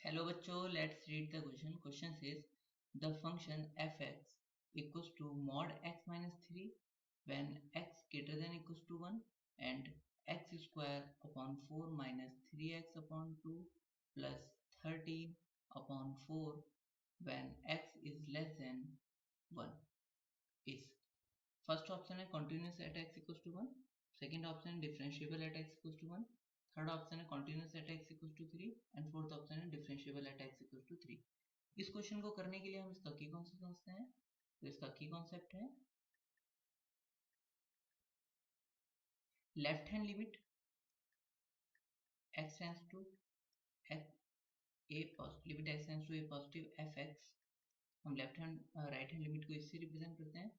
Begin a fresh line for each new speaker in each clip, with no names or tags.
Hello बच्चों, let's read the question. Question says the function fx equals to mod x minus 3 when x greater than equals to 1 and x square upon 4 minus 3x upon 2 plus 13 upon 4 when x is less than 1 is. First option है continuous at x equals to 1, second option है differentiable at x equals to 1, third option है continuous at x equals to 3 and fourth option है differentiable at x equals to 3। इस question को करने के लिए हम इसका की कॉन्सेप्ट समझते हैं। तो इसका की कॉन्सेप्ट है left hand limit x tends to limit x tends to a positive fx, हम left hand right hand limit को इससे रिप्रेजेंट करते हैं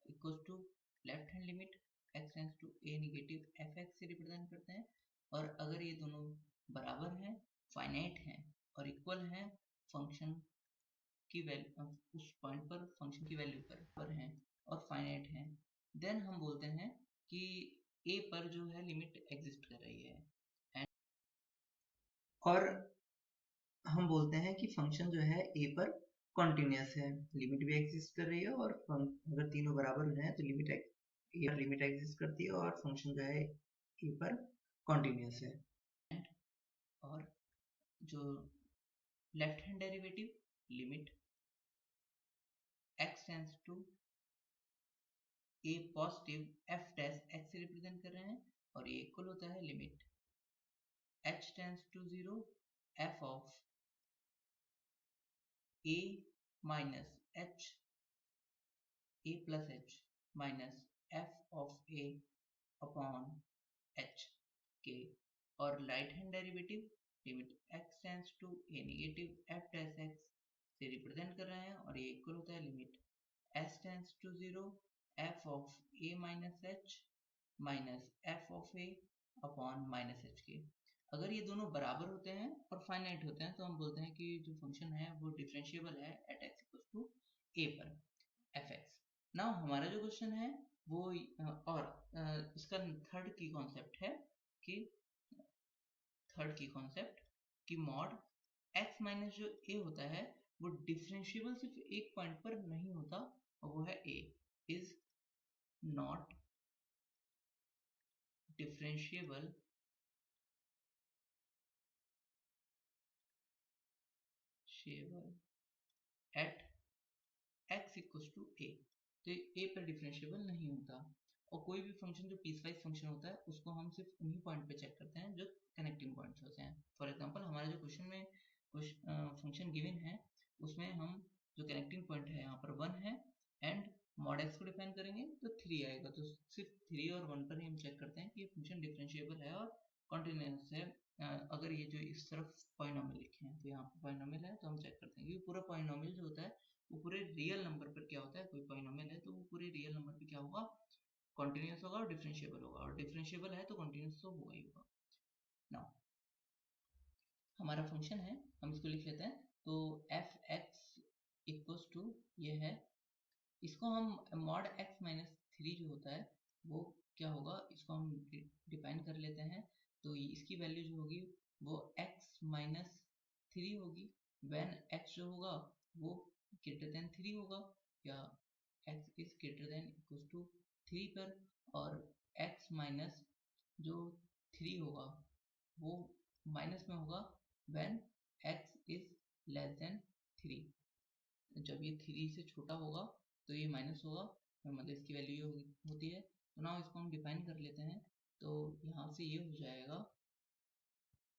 equals to left hand limit x tends to a negative fx से represent करते हैं। और अगर ये दोनों बराबर हैं, फाइनाइट हैं और इक्वल हैं फंक्शन की वैल्यू, उस पॉइंट पर फंक्शन की वैल्यू पर हैं और फाइनाइट हैं, देन हम बोलते हैं कि a पर जो है लिमिट एग्जिस्ट कर रही है और हम बोलते हैं कि फंक्शन जो है a पर कॉन्टिन्यूस है, लिमिट भी एग्जिस्ट कर रही है और अगर तीनों बराबर हैं तो लिमिट एग्जिस्ट करती है और फंक्शन जो है a पर कॉन्टिन्यूस है। और जो left hand derivative limit x tends to a positive f dash x से रिप्रेजेंट कर रहे हैं और ये इक्वल होता है limit h tends to 0 f of a minus h a plus h minus f of a upon h के। और right hand derivative limit x tends to a negative f dash x से represent कर रहे हैं और ये equal होता है limit s tends to 0 f of a minus h minus f of a upon minus h के। अगर ये दोनों बराबर होते हैं और फाइनाइट होते हैं तो हम बोलते हैं कि जो फंक्शन है वो डिफरेंशिएबल है at x equals to a पर fx। नाउ हमारा जो क्वेश्चन है वो और इसका थर्ड की कॉन्सेप्ट है कि मॉड x माइनस जो a होता है वो डिफरेंशिएबल सिर्फ एक पॉइंट पर नहीं होता और वो है a is not differentiable at x equals to a। तो a पर डिफरेंशिएबल नहीं होता और कोई भी फंक्शन जो पीसवाइज फंक्शन होता है उसको हम सिर्फ उन्हीं पॉइंट पे चेक करते हैं जो कनेक्टिंग पॉइंट्स होते हैं। फॉर एग्जांपल हमारे जो क्वेश्चन में कुछ फंक्शन गिवन है उसमें हम जो कनेक्टिंग पॉइंट है यहाँ पर 1 है एंड मॉड x को डिफाइन करेंगे तो 3 आएगा, तो सिर्फ 3 और 1 पर ही हम चेक करते हैं कि ये फंक्शन डिफरेंशिएबल है और कॉन्टिन्यूस है। अगर ये जो इस तरफ पॉलिनोमियल लिखे हैं तो यहाँ पर पॉलिनोमियल है तो हम चेक करते हैं कि पूरा पॉलिनोमियल जो होता है वो पूरे रियल नंबर पर क्या होता है, कोई पॉलिनोमियल है तो वो पूरे रियल नंबर पे क्या होगा, कॉन्टिन्यूस होगा और डिफरेंशिएबल होगा, और डिफरेंशिएबल है तो कॉन्टिन्यूस तो होगा ही होगा। नाउ हमारा फंक्शन है, हम इसको लिख लेते हैं। तो एफ एक्स इक्वल्स टू ये है, इसको हम मॉड एक्स माइनस 3 जो होता है वो क्या होगा, इसको हम डिफाइन कर लेते हैं। तो इसकी वैल्यू जो होगी वो x माइनस 3 होगी व्हेन x जो होगा वो ग्रेटर देन 3 होगा या x is greater than equal to 3 पर, और x माइनस जो 3 होगा वो माइनस में होगा when x is less than 3। जब ये 3 से छोटा होगा तो ये माइनस होगा, मतलब इसकी वैल्यू ये होती है। तो ना इसको हम डिफाइन कर लेते हैं। तो यहाँ से ये हो जाएगा,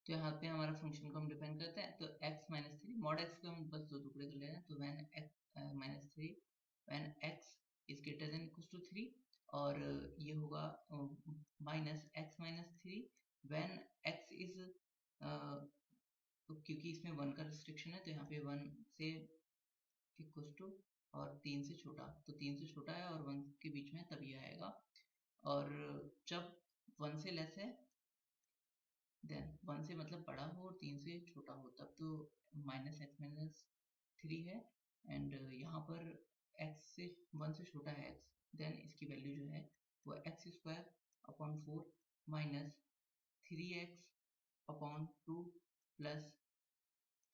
तो यहाँ पे हमारा फंक्शन को हम डिफाइन करते हैं। तो x माइनस 3 मॉड x को हम बस दो टुकड़े कर ले रहे हैं। तो when x minus 3 when x is greater than equal to 3, और ये होगा minus x minus 3 when x is, क्योंकि इसमें 1 का रिस्ट्रिक्शन है तो यहाँ पे 1 से इक्वल टू और 3 से छोटा, तो 3 से छोटा है और 1 के बीच में तभी आएगा। और जब 1 से लेस है देन 1 से मतलब बड़ा हो और 3 से छोटा हो तब तो माइनस एक्स माइनस 3 है, एंड यहाँ पर x से 1 से छोटा है x, देन इसकी वैल्यू जो है वो x square upon 4 minus 3x upon 2 plus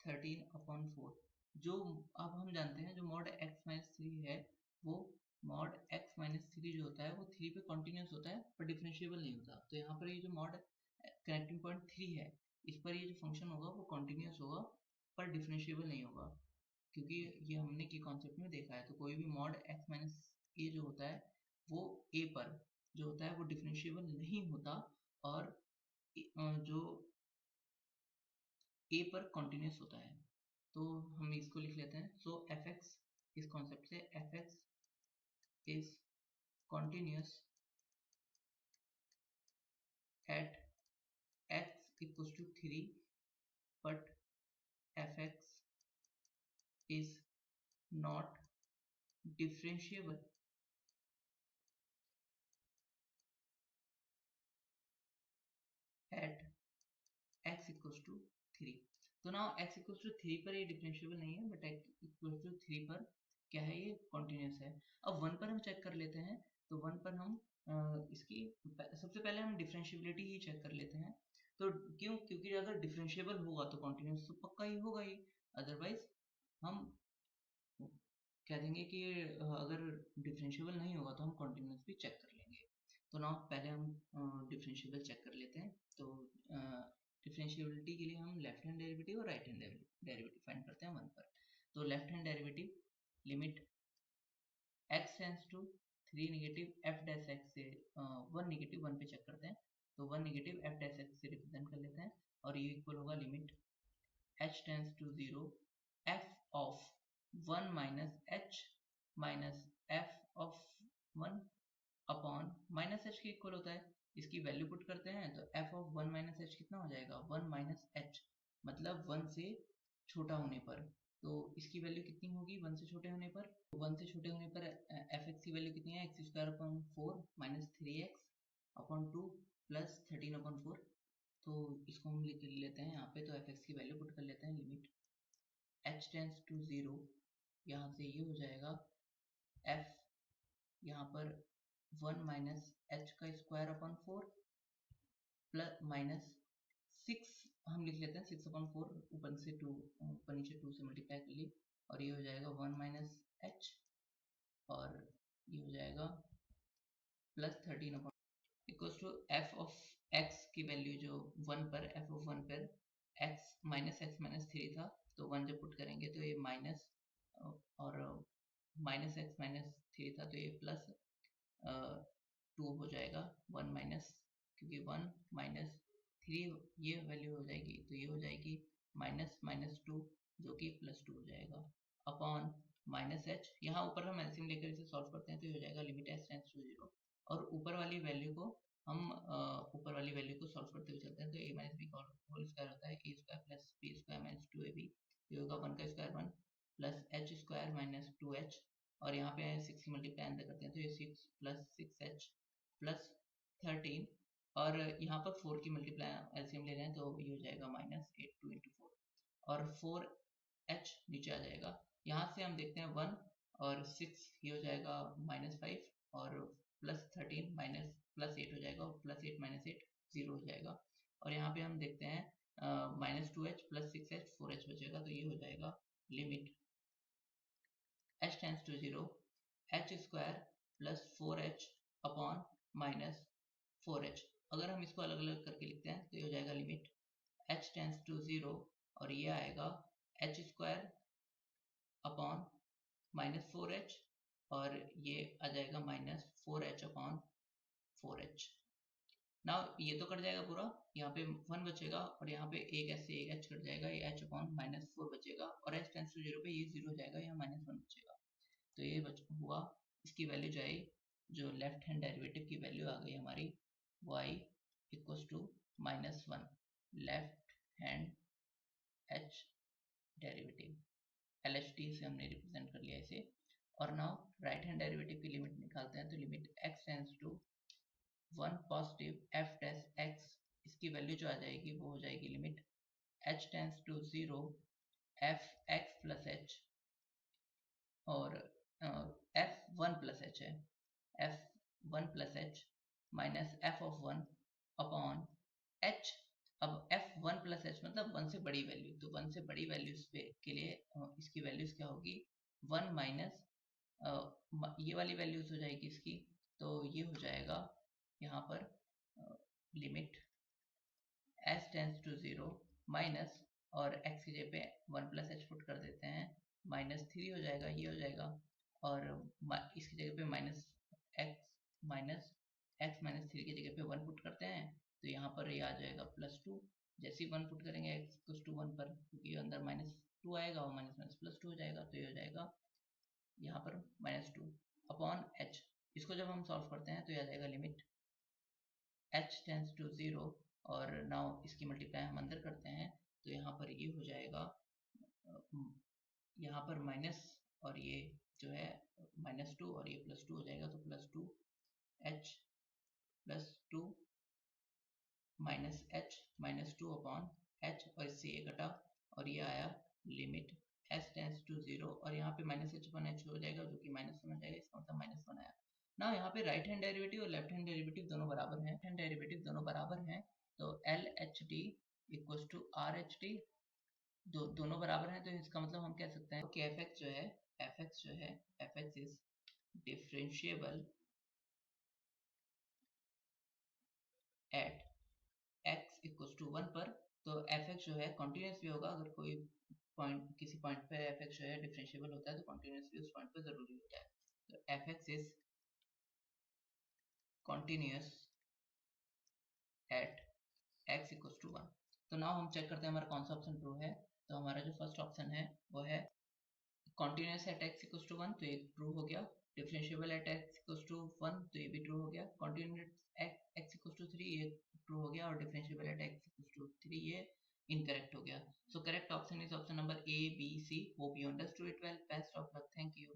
13/4, जो अब हम जानते हैं जो मॉड x माइनस 3 है वो मॉड x माइनस 3 जो होता है वो 3 पे कॉन्टिन्यूस होता है पर डिफरेंशिएबल नहीं होता। तो यहाँ पर ये जो मॉड कनेक्टिंग पॉइंट 3 है इस पर ये जो फंक्शन होगा वो कॉन्टिन्यूस होगा पर डिफरेंशिएबल नहीं होगा, क्योंकि ये हमने की कॉन्सेप्ट में देखा है। तो कोई भी मॉड x माइनस a जो होता है वो a पर जो होता है वो डिफरेंशिएबल नहीं होता और जो a पर कॉन्टिन्यूस होता है। तो हम इसको लिख लेते हैं। सो fx, इस कॉन्सेप्ट से fx is continuous at x equals to 3 but fx is not differentiable at x equals to 3। तो ना x equals to 3 पर ये डिफरेंशिएबल नहीं है बट x equals to 3 पर क्या है, ये कॉन्टिन्यूस है। अब 1 पर हम चेक कर लेते हैं। तो 1 पर हम इसकी सबसे पहले हम डिफरेंशिएबिलिटी ही चेक कर लेते हैं। तो क्यों? क्योंकि अगर डिफरेंशिएबल होगा तो कॉन्टिन्यूस तो पक्का ही होगा ही, अदरवाइज हम कह देंगे कि अगर डिफरेंशिएबल नहीं होगा तो हम कॉन्टिन्यूस भी चेक कर लेंगे। तो ना पहले हम डिफरेंशिएबल चेक कर लेते हैं। तो डिफरेंशिएबिलिटी के लिए हम लेफ्ट हैंड डेरिवेटिव और राइट हैंड डेरिवेटिव फाइंड करते हैं 1 पर। तो left hand derivative limit x tends to 3 negative f dash x से 1 नेगेटिव 1 पे चेक करते हैं। तो 1 नेगेटिव f डैश x से रिप्रेजेंट कर लेते हैं और ये इक्वल होगा limit h tends to 0 f of 1 minus h minus f of 1 upon minus h के इक्वल होता है। इसकी वैल्यू पुट करते हैं तो f ऑफ 1 माइनस h कितना हो जाएगा, 1 माइनस h, मतलब 1 से छोटा होने पर। तो इसकी वैल्यू कितनी होगी 1 से छोटे होने पर? 1 से छोटे होने पर fx की वैल्यू कितनी है, x square upon 4 minus 3x upon 2 plus 13 upon 4। तो इसको हम लिख लेते हैं यहाँ पे। तो fx की वैल्यू पुट कर लेते हैं। लिमिट h टेंड्स टू 0, यहाँ से ये हो जाएगा f यहाँ पर 1 माइनस h का स्क्वायर अपॉन 4 प्लस माइनस 6 हम लिख लेते हैं 6 अपॉन 4, ऊपर से 2 ऊपर नीचे 2 से मल्टीप्लाई कर ली और ये हो जाएगा 1 माइनस h और ये हो जाएगा plus 13 upon equals to f of x की वैल्यू जो 1 पर f ऑफ 1 पर x माइनस 3 था। तो 1 जब पुट करेंगे तो ये माइनस और माइनस x माइनस 3 था तो ये प्लस 2 हो जाएगा 1 माइनस, क्योंकि 1 माइनस 3 ये वैल्यू हो जाएगी तो ये हो जाएगी माइनस माइनस 2 जो कि प्लस 2 हो जाएगा अपॉन माइनस h। यहाँ ऊपर हम एलसीएम लेकर इसे सॉल्व करते हैं तो ये हो जाएगा लिमिट h टेंड्स टू 0 और ऊपर वाली वैल्यू को हम ऊपर वाली वैल्यू को सॉल्व करते हुए चलते हैं। तो a माइनस बी का होल स्क्वायर होता है a square plus b square minus 2ab, ये होगा 1 का square 1 plus h square minus 2h और यहाँ पे 6 की मल्टीप्लाई अंदर करते हैं तो ये 6 प्लस 6h प्लस 13 और यहाँ पर 4 की मल्टीप्लाई एलसीएम ले रहे हैं तो ये हो जाएगा माइनस 8 2 इंटू 4 और 4h नीचे आ जाएगा। यहाँ से हम देखते हैं 1 और 6 ये हो जाएगा माइनस 5 और प्लस 13 माइनस प्लस 8 हो जाएगा और प्लस 8 माइनस 8 0 हो जाएगा और यहाँ पे हम देखते हैं minus 2h plus 6h 4h बचेगा। तो ये हो जाएगा limit h tends to 0 h square plus 4h upon minus 4h। अगर हम इसको अलग अलग करके लिखते हैं तो ये हो जाएगा लिमिट h टेंड्स टू 0 और ये आएगा h square upon minus 4h और ये आ जाएगा माइनस 4h अपॉन 4h। ना ये तो कट जाएगा पूरा, यहाँ पे 1 बचेगा और यहाँ पे एक ऐसे एक h कट जाएगा, ये h अपॉन माइनस 4 बचेगा और h टेंड्स टू 0 पे ये 0 हो जाएगा, यहाँ माइनस 1 बचेगा। तो ये हुआ, इसकी वैल्यू जो आई जो लेफ्ट हैंड डेरिवेटिव की वैल्यू आ गई हमारी y equals to minus 1 left hand h derivative LHT से हमने रिप्रेजेंट कर लिया इसे। और नाउ राइट हैंड डेरिवेटिव की लिमिट निकालते हैं। तो limit x tends to 1 positive f dash x, इसकी वैल्यू जो आ जाएगी वो हो जाएगी limit h tends to 0 f x plus h और f1 प्लस h है f1 plus h minus f of 1 upon h अब f1 प्लस h मतलब 1 से बड़ी वैल्यू, तो 1 से बड़ी वैल्यूज के लिए इसकी वैल्यूज क्या होगी, 1 माइनस ये वाली वैल्यूज हो जाएगी इसकी, तो ये हो जाएगा यहाँ पर limit s tends to 0 minus, और x की जगह पे 1 प्लस h पुट कर देते हैं, -3 हो जाएगा, ये हो जाएगा, और इसकी जगह पे माइनस x माइनस 3 की जगह पे 1 पुट करते हैं, तो यहाँ पर ये आ जाएगा +2। जैसे ही 1 पुट करेंगे x इक्वल्स टू 1 पर, क्योंकि अंदर -2 आएगा और माइनस माइनस +2 हो जाएगा, तो ये हो जाएगा यहाँ पर -2 अपॉन h। इसको जब हम सॉल्व करते हैं तो ये आ जाएगा लिमिट h टेंस टू 0, और नाउ इसकी मल्टीप्लाई हम अंदर करते हैं, तो यहाँ पर ये हो जाएगा यहाँ पर माइनस, और ये जो है -2 और ये +2 हो जाएगा, तो +2 h +2 minus h -2 upon h, और इससे ये कटा और ये आया लिमिट s टेंस टू 0, और यहाँ पे -h/h हो जाएगा जो कि -1 हो जाएगा, इसका मतलब -1 आया ना। यहाँ पे राइट हैंड डेरिवेटिव और लेफ्ट हैंड डेरिवेटिव दोनों बराबर हैं, तो LHD इक्वल्स टू RHD, दोनों बराबर हैं, तो इसका मतलब हम कह सकते हैं कि fx is differentiable at x equals to 1 पर। तो fx जो है कॉन्टिन्यूस भी होगा, अगर कोई पॉइंट किसी पॉइंट पे fx जो है डिफरेंशिएबल होता है तो कॉन्टिन्यूस भी उस पॉइंट पे जरूरी होता है। तो fx is continuous at x equals to 1। तो नाउ हम चेक करते हैं हमारा कौन सा ऑप्शन ट्रू है। तो हमारा जो फर्स्ट ऑप्शन है वो है continuous at x equals to 1, तो ये ट्रू हो गया। Differentiable at x equals to 1, तो ये भी ट्रू हो गया। Continuous at x equals to 3, ये ट्रू हो गया, और differentiable at x equals to 3 ये इनकरेक्ट हो गया। So correct option is option number A, B, C। Hope you understood it well. Best of luck, thank you.